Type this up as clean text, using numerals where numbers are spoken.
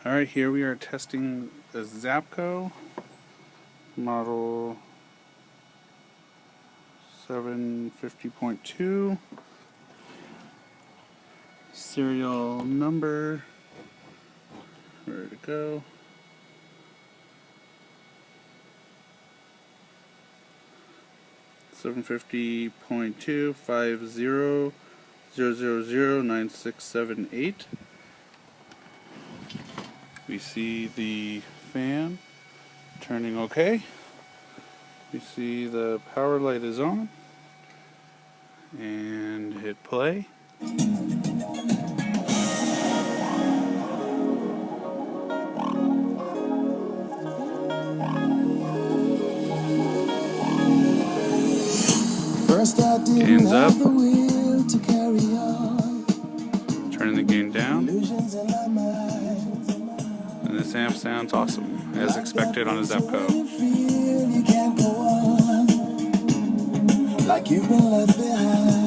Alright, here we are testing the Zapco model 750.2. Serial number, where to go? (750.2) 50,000,9678. We see the fan turning okay. We see the power light is on. And hit play. Gain's up. Turning the gain down. And this amp sounds awesome, as expected on a Zapco. Like you've been left behind.